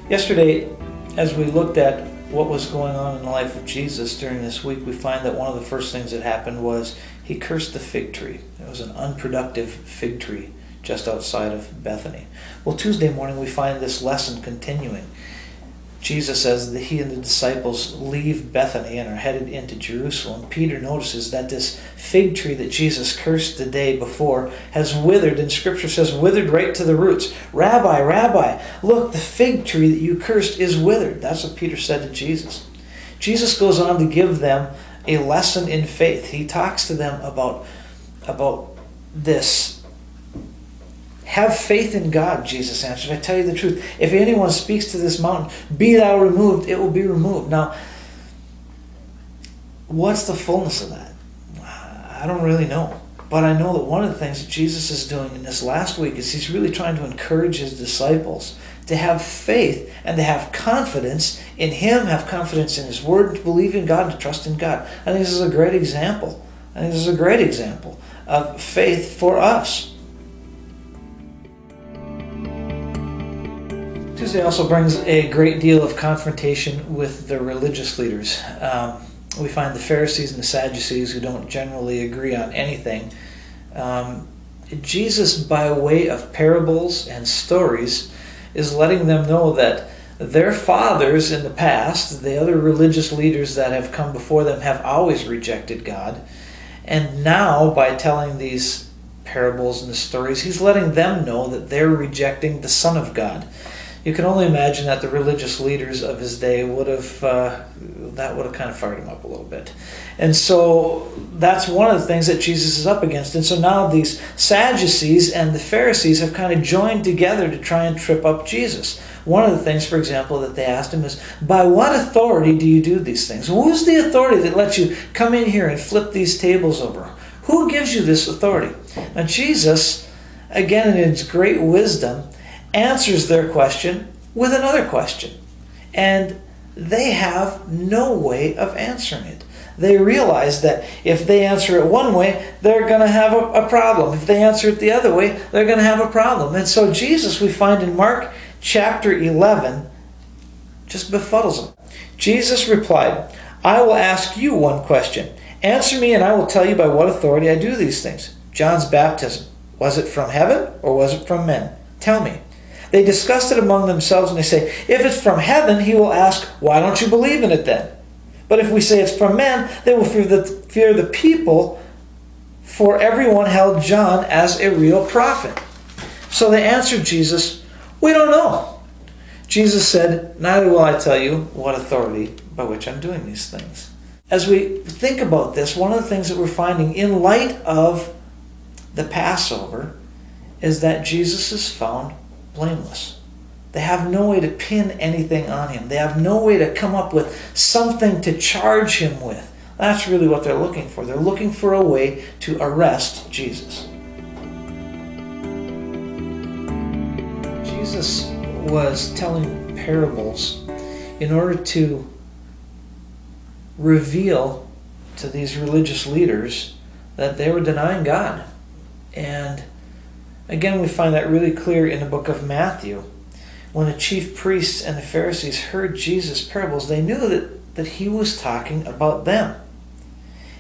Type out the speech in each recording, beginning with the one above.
Yesterday, as we looked at what was going on in the life of Jesus during this week, we find that one of the first things that happened was he cursed the fig tree. It was an unproductive fig tree just outside of Bethany. Well, Tuesday morning we find this lesson continuing. Jesus says that he and the disciples leave Bethany and are headed into Jerusalem. Peter notices that this fig tree that Jesus cursed the day before has withered, and Scripture says withered right to the roots. Rabbi, Rabbi, look, the fig tree that you cursed is withered. That's what Peter said to Jesus. Jesus goes on to give them a lesson in faith. He talks to them about this. Have faith in God, Jesus answered. I tell you the truth. If anyone speaks to this mountain, be thou removed, it will be removed. Now, what's the fullness of that? I don't really know. But I know that one of the things that Jesus is doing in this last week is he's really trying to encourage his disciples to have faith and to have confidence in him, have confidence in his word, to believe in God, and to trust in God. I think this is a great example. I think this is a great example of faith for us. Tuesday also brings a great deal of confrontation with the religious leaders. We find the Pharisees and the Sadducees who don't generally agree on anything. Jesus, by way of parables and stories, is letting them know that their fathers in the past, the other religious leaders that have come before them, have always rejected God. And now, by telling these parables and the stories, he's letting them know that they're rejecting the Son of God. You can only imagine that the religious leaders of his day would have kind of fired him up a little bit. And so that's one of the things that Jesus is up against. And so now these Sadducees and the Pharisees have kind of joined together to try and trip up Jesus. One of the things, for example, that they asked him is, by what authority do you do these things? Who's the authority that lets you come in here and flip these tables over? Who gives you this authority? Now Jesus, again in his great wisdom, answers their question with another question. And they have no way of answering it. They realize that if they answer it one way, they're going to have a problem. If they answer it the other way, they're going to have a problem. And so Jesus, we find in Mark chapter 11, just befuddles them. Jesus replied, I will ask you one question. Answer me and I will tell you by what authority I do these things. John's baptism, was it from heaven or was it from men? Tell me. They discussed it among themselves and they say, if it's from heaven, he will ask, why don't you believe in it then? But if we say it's from men, they will fear the people, for everyone held John as a real prophet. So they answered Jesus, we don't know. Jesus said, neither will I tell you what authority by which I'm doing these things. As we think about this, one of the things that we're finding in light of the Passover is that Jesus is found blameless. They have no way to pin anything on him. They have no way to come up with something to charge him with. That's really what they're looking for. They're looking for a way to arrest Jesus. Jesus was telling parables in order to reveal to these religious leaders that they were denying God. And again, we find that really clear in the book of Matthew. When the chief priests and the Pharisees heard Jesus' parables, they knew that he was talking about them.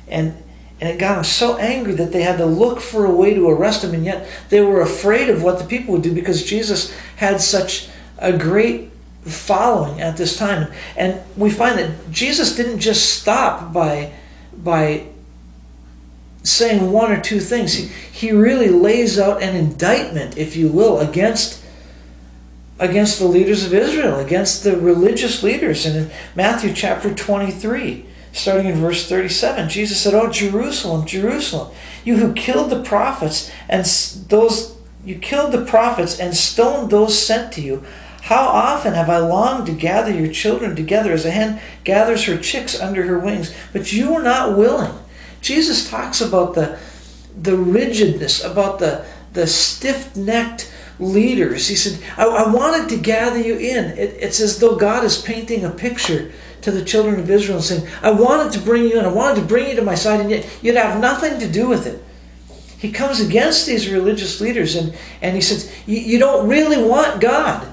And it got them so angry that they had to look for a way to arrest him, and yet they were afraid of what the people would do because Jesus had such a great following at this time. And we find that Jesus didn't just stop by saying one or two things. He really lays out an indictment, if you will, against the leaders of Israel, against the religious leaders. And in Matthew chapter 23, starting in verse 37, Jesus said, "Oh, Jerusalem, Jerusalem, you who killed the prophets and stoned those sent to you. How often have I longed to gather your children together as a hen gathers her chicks under her wings, but you were not willing." Jesus talks about the rigidness, about the stiff-necked leaders. He said, I wanted to gather you in. It's as though God is painting a picture to the children of Israel, saying, I wanted to bring you in, I wanted to bring you to my side, and yet you'd have nothing to do with it. He comes against these religious leaders, and he says, you don't really want God.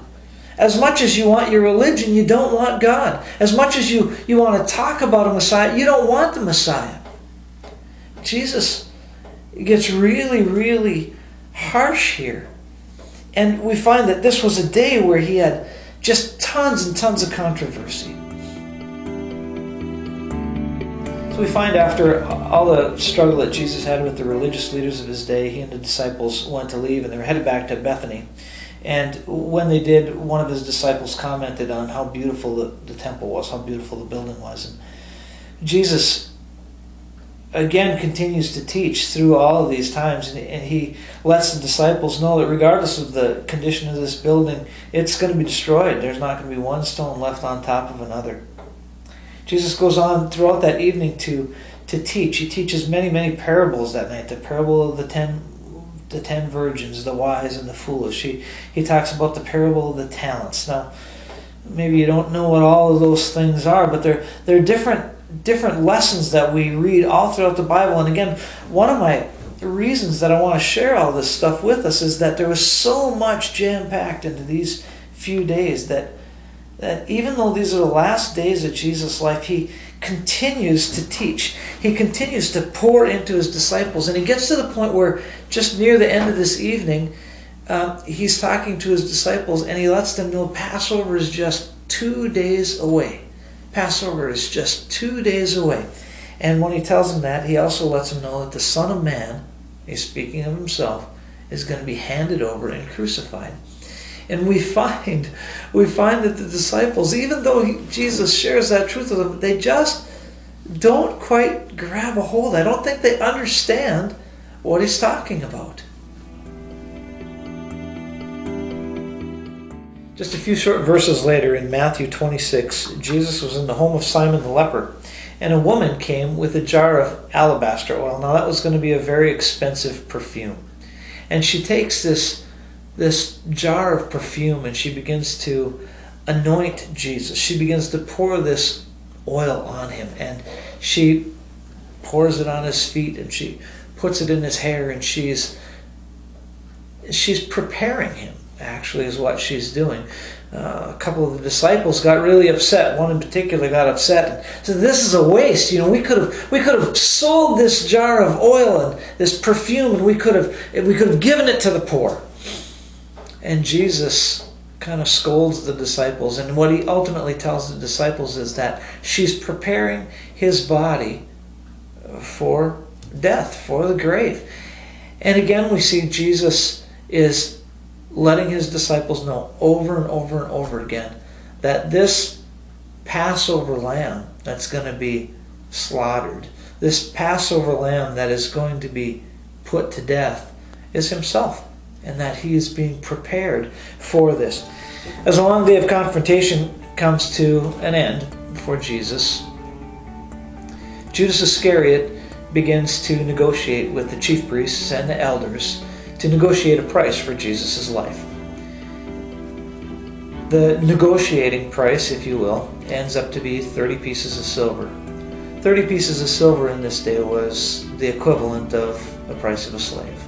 As much as you want your religion, you don't want God. As much as you want to talk about a Messiah, you don't want the Messiah. Jesus gets really, really harsh here. And we find that this was a day where he had just tons and tons of controversy. So we find after all the struggle that Jesus had with the religious leaders of his day, he and the disciples went to leave and they were headed back to Bethany. And when they did, one of his disciples commented on how beautiful the temple was, how beautiful the building was. And Jesus, again, continues to teach through all of these times. And he lets the disciples know that regardless of the condition of this building, it's going to be destroyed. There's not going to be one stone left on top of another. Jesus goes on throughout that evening to teach. He teaches many, many parables that night. The parable of the ten virgins, the wise and the foolish. He talks about the parable of the talents. Now, maybe you don't know what all of those things are, but they're different lessons that we read all throughout the Bible. And again, one of my reasons that I want to share all this stuff with us is that there was so much jam-packed into these few days that even though these are the last days of Jesus' life, he continues to teach. He continues to pour into his disciples. And he gets to the point where just near the end of this evening, he's talking to his disciples and he lets them know Passover is just 2 days away. Passover is just 2 days away. And when he tells them that, he also lets them know that the Son of Man, he's speaking of himself, is going to be handed over and crucified. And we find that the disciples, even though Jesus shares that truth with them, they just don't quite grab a hold. I don't think they understand what he's talking about. Just a few short verses later, in Matthew 26, Jesus was in the home of Simon the leper, and a woman came with a jar of alabaster oil. Now that was going to be a very expensive perfume. And she takes this jar of perfume and she begins to anoint Jesus. She begins to pour this oil on him, and she pours it on his feet and she puts it in his hair, and she's preparing him, actually, is what she's doing. A couple of the disciples got really upset. One in particular got upset and said, "This is a waste. We could have sold this jar of oil and this perfume, and we could have given it to the poor." And Jesus kind of scolds the disciples, and what he ultimately tells the disciples is that she's preparing his body for death, for the grave. And again, we see Jesus is letting his disciples know over and over and over again that this Passover lamb that's going to be slaughtered, this Passover lamb that is going to be put to death, is himself, and that he is being prepared for this. As a long day of confrontation comes to an end for Jesus, Judas Iscariot begins to negotiate with the chief priests and the elders to negotiate a price for Jesus' life. The negotiating price, if you will, ends up to be 30 pieces of silver. 30 pieces of silver in this day was the equivalent of the price of a slave.